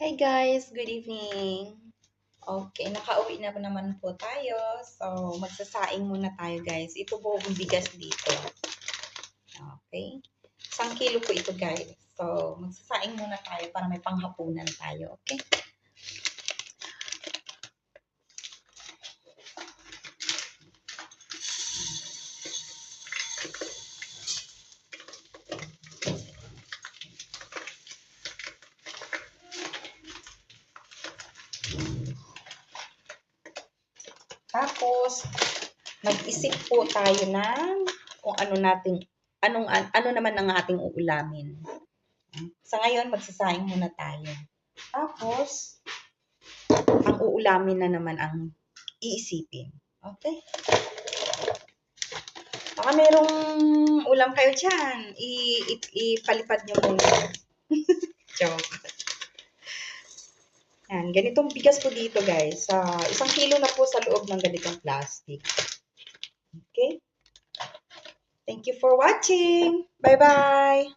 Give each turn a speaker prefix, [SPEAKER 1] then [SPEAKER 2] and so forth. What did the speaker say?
[SPEAKER 1] Hi guys, good evening. Okay, nakauwi na naman po tayo. So, magsasaing muna tayo guys. Ito po ang bigas dito. Okay. 1 kilo po ito guys. So, magsasaing muna tayo para may panghapunan tayo. Okay. Tapos, mag-isip po tayo ng kung ano naman ang ating uulamin. Sa ngayon, magsasaing muna tayo. Tapos, ang uulamin na naman ang iisipin. Okay? Baka merong ulam kayo dyan. Ipalipad nyo muna. Joke. Yan, ganitong bigas po dito guys. 1 kilo na po sa loob ng ganitong plastic. Okay? Thank you for watching. Bye-bye.